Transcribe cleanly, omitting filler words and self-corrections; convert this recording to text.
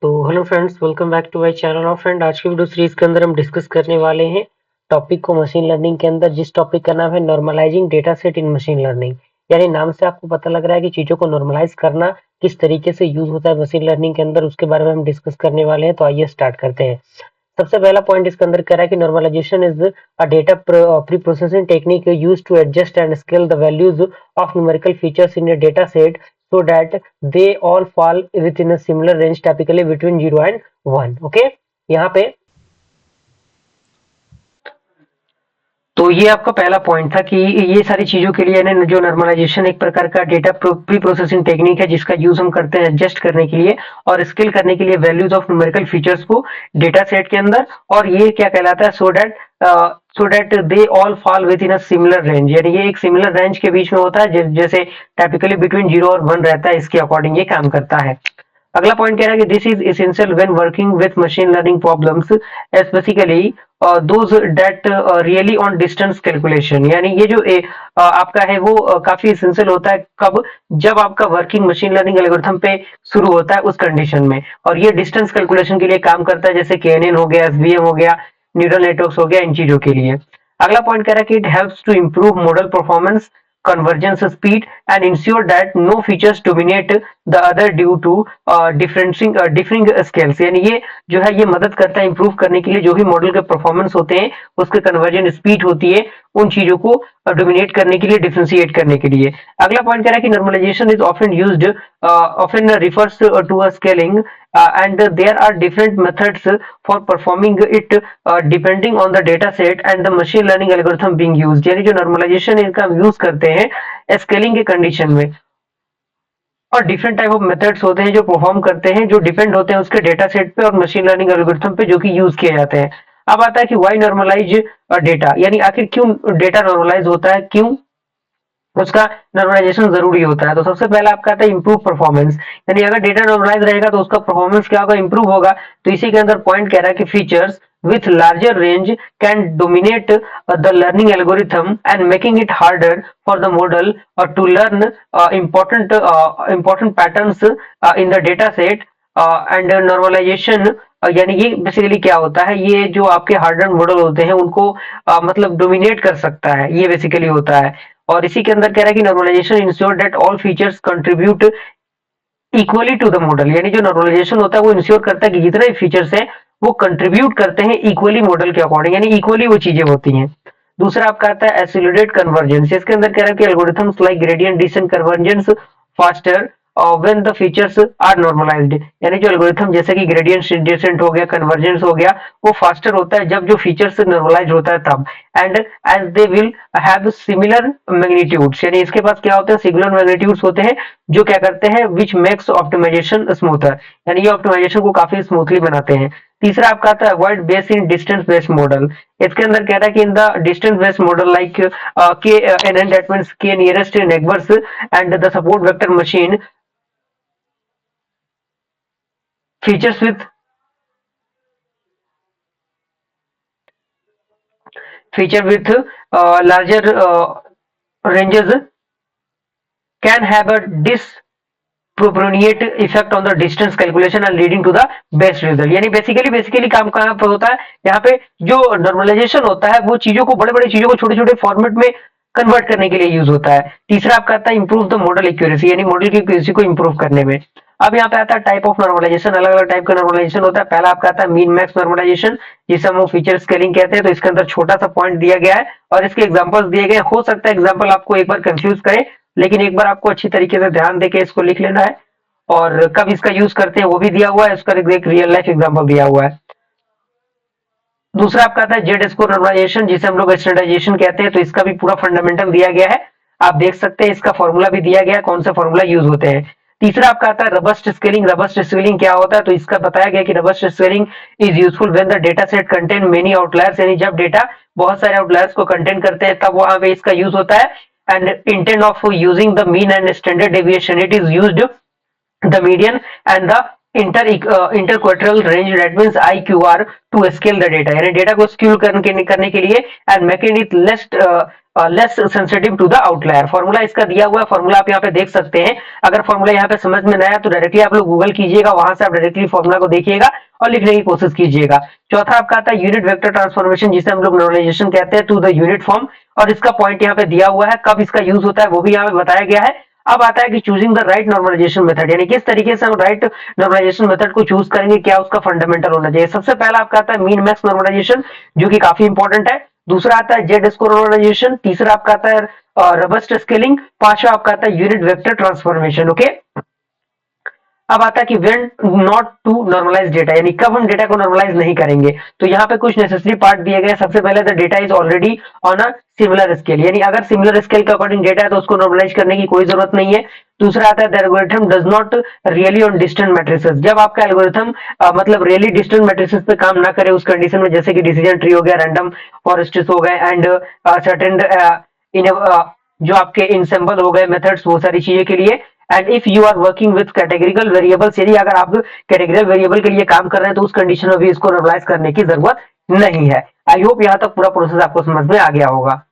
तो hello friends, welcome back to my channel. और friend, आज की वीडियो सीरीज के अंदर हम डिस्कस करने वाले हैं टॉपिक को मशीन लर्निंग के अंदर, जिस टॉपिक का नाम है नॉर्मलाइजिंग डेटा सेट इन मशीन लर्निंग। यानी नाम से आपको पता लग रहा है कि चीजों को नॉर्मलाइज करना किस तरीके से यूज होता है मशीन लर्निंग के अंदर, उसके बारे में हम डिस्कस करने वाले हैं। तो आइए स्टार्ट करते हैं। सबसे पहला पॉइंट इसके अंदर कह रहा है कि normalization is a data pre processing technique use to adjust and scale the values of numerical features in a data set so that they all fall within a similar range, typically between 0 and 1. Okay, यहाँ पे तो ये आपका पहला point था कि ये सारी चीजों के लिए ना जो नॉर्मलाइजेशन एक प्रकार का डेटा प्री प्रोसेसिंग टेक्निक है, जिसका यूज हम करते हैं एडजस्ट करने के लिए और स्केल करने के लिए वैल्यूज ऑफ न्यूमेरिकल फीचर्स को डेटा सेट के अंदर। और ये क्या कहलाता है? So that they all fall with in a similar range, यानी ये एक सिमिलर रेंज के बीच में होता है, जैसे टाइपिकली बिटवीन 0 और 1 रहता है, इसके अकॉर्डिंग ये काम करता है। अगला पॉइंट कह रहा है कि this is essential when working with machine learning problems, specifically those that really on distance calculation. यानी ये जो आपका है वो काफी एसेंशियल होता है। कब? जब आपका वर्किंग मशीन लर्निंग एल्गोरिथम पे शुरू होता है उस कंडीशन में, और ये डिस्टेंस कैलकुलेशन के लिए काम करता है, जैसे KNN हो गया, SVM हो गया, न्यूरल नेटवर्क्स हो गया, इन चीजों के लिए। अगला पॉइंट कह रहा है कि it helps to improve model performance, convergence speed and ensure that no features dominate the other due to differing scales। यानी ये जो है ये मदद करता है इंप्रूव करने के लिए, जो भी मॉडल के परफॉर्मेंस होते हैं उसके कन्वर्जन स्पीड होती है, उन चीजों को डोमिनेट करने के लिए, डिफरेंशिएट करने के लिए। अगला पॉइंट कह रहा है कि normalization is often used, often refers to a scaling and there are different methods for performing it depending on the data set and the machine learning algorithm being used। यानी जो नॉर्मलाइजेशन इनका हम use करते हैं scaling के condition में, और different type of methods होते हैं जो परफॉर्म करते हैं, जो डिपेंड होते हैं उसके डेटा सेट पे और मशीन लर्निंग एल्गोरिथम पे, जो कि यूज किए जाते हैं। अब आता है कि व्हाई नॉर्मलाइज डेटा, यानी आखिर क्यों डेटा नॉर्मलाइज होता है, क्यों उसका नॉर्मलाइजेशन जरूरी होता है। तो सबसे पहला आपका आता है इंप्रूव परफॉर्मेंस, यानी अगर डेटा नॉर्मलाइज रहेगा तो उसका परफॉर्मेंस क्या होगा? इंप्रूव होगा। तो इसी के अंदर पॉइंट कह रहा है कि features with larger range can dominate the learning algorithm and making it harder for the model to learn important patterns in the data set and normalization। यानी ये बेसिकली क्या होता है? ये जो आपके हार्डर मॉडल होते हैं उनको मतलब डोमिनेट कर सकता है, ये बेसिकली होता है। और इसी के अंदर कह रहा है कि normalization ensure that all features contribute equally to the model. यानी जो नॉर्मलाइजेशन होता है वो इंश्योर करता है कि जितने भी फीचर्स हैं वो कंट्रीब्यूट करते हैं इक्वली मॉडल के अकॉर्डिंग, यानी इक्वली वो चीजें होती हैं। दूसरा आपका आता है एक्सीलरेट कन्वर्जेंस। इसके अंदर कह रहा है कि algorithms like gradient descent convergence faster when the features are normalized. यानी जो एल्गोरिथम जैसे कि ग्रेडियंट डिसेंट हो गया, कन्वर्जेंस हो गया, वो फास्टर होता है जब जो फीचर्स नॉर्मलाइज होता है तब। And as they will have similar magnitudes, यानी इसके पास क्या होते हैं? सिमिलर मैग्नीट्यूड्स होते हैं, जो क्या करते हैं? विच मेक्स ऑप्टिमाइजेशन स्मूथर, यानी ये ऑप्टिमाइजेशन को काफी स्मूथली बनाते हैं। तीसरा आपका आता है avoid base in distance based model. इसके अंदर कह रहा है कि in the distance based model like के एन दैट मींस के nearest neighbours and the support vector machine features with larger ranges can have a disproportionate effect on the distance calculation and leading to the best result। यानी basically काम कहाँ पे होता है? यहाँ पे जो नॉर्मलाइजेशन होता है वो चीजों को, बड़े बड़े चीजों को छोटे छोटे फॉर्मेट में कन्वर्ट करने के लिए यूज होता है। तीसरा आपका आता है इंप्रूव द मॉडल एक्यूरेसी, यानी मॉडल की एक्यूरेसी को इंप्रूव करने में। अब यहाँ पे आता है टाइप ऑफ नॉर्मलाइजेशन, अलग अलग टाइप का नॉर्मलाइजेशन होता है। पहला आपका आता है मीन मैक्स नॉर्मलाइजेशन, जिसे हम फीचर स्केलिंग कहते हैं। तो इसके अंदर छोटा सा पॉइंट दिया गया है और इसके एग्जांपल्स दिए गए। हो सकता है एग्जांपल आपको एक बार कंफ्यूज करे, लेकिन एक बार आपको अच्छी तरीके से ध्यान देके इसको लिख लेना है, और कब इसका यूज करते हैं वो भी दिया हुआ है, उसका एक रियल लाइफ एग्जांपल दिया हुआ है। दूसरा आपका आता है जेड स्कोर नॉर्मलाइजेशन, जिसे हम लोग स्टैंडर्डाइजेशन कहते हैं। तो इसका भी पूरा फंडामेंटल दिया गया है, आप देख सकते हैं। इसका फॉर्मूला भी दिया गया है, कौन सा फॉर्मूला यूज होते हैं। तीसरा आपका आता है रबस्ट स्केलिंग। रबस्ट स्केलिंग क्या होता है? तो इसका बताया गया कि robust scaling is useful when the data set contain many outliers, यानी जब डेटा बहुत सारे आउटलायर्स को कंटेन करते हैं तब वहां पे इसका यूज होता है। And intent of using the mean and standard deviation, it is used the median and the interquartile range, that means IQR, to scale the data, यानी डेटा को स्केल करने के लिए and making it less sensitive to the outlier. Formula इसका दिया हुआ है, formula आप यहाँ पे देख सकते हैं। अगर फॉर्मूला यहाँ पे समझ में ना आया तो डायरेक्टली आप लोग गूगल कीजिएगा, वहां से आप डायरेक्टली फॉर्मूला को देखिएगा और लिखने की कोशिश कीजिएगा। चौथा आपका आता है यूनिट वेक्टर ट्रांसफॉर्मेशन, जिसे हम लोग नॉर्मलाइजेशन कहते हैं, टू द यूनिट फॉर्म, और इसका पॉइंट यहाँ पे दिया हुआ है, कब इसका यूज होता है वो भी यहाँ पे बताया गया है। अब आता है कि choosing the right normalization method, यानी किस तरीके से हम राइट नॉर्मलाइजेशन मेथड को चूज करेंगे, क्या उसका फंडामेंटल होना चाहिए। सबसे पहला आपका आता है मीन मैक्स नॉर्मलाइजेशन, जो कि काफी इंपॉर्टेंट है। दूसरा आता है जेड स्कोर नॉर्मलाइजेशन। तीसरा आपका आता है रोबस्ट स्केलिंग। पांचवा आपका आता है यूनिट वेक्टर ट्रांसफॉर्मेशन। ओके, अब आता है कि when not to normalize data, यानी कब हम डेटा को नॉर्मलाइज नहीं करेंगे। तो यहाँ पे कुछ नेसेसरी पार्ट दिए गए। सबसे पहले the data is already on a similar scale, यानी अगर सिमिलर स्केल के अकॉर्डिंग डेटा है तो उसको नॉर्मलाइज करने की कोई जरूरत नहीं है। दूसरा आता है the algorithm does not really on distant matrices, जब आपका एल्गोरिथम मतलब रियली डिस्टेंट मैट्रिसेस पे काम ना करे उस कंडीशन में, जैसे कि डिसीजन ट्री हो गया, रैंडम फॉरेस्ट्स हो गए, एंड सर्टेन इन जो आपके इनसेम्बल हो गए मेथड्स, वो सारी चीजें के लिए। And if you are working with categorical variables, यदि अगर आप कैटेगरिकल वेरिएबल के लिए काम कर रहे हैं तो उस कंडीशन में भी इसको नॉर्मलाइज करने की जरूरत नहीं है। आई होप यहाँ तक पूरा प्रोसेस आपको समझ में आ गया होगा।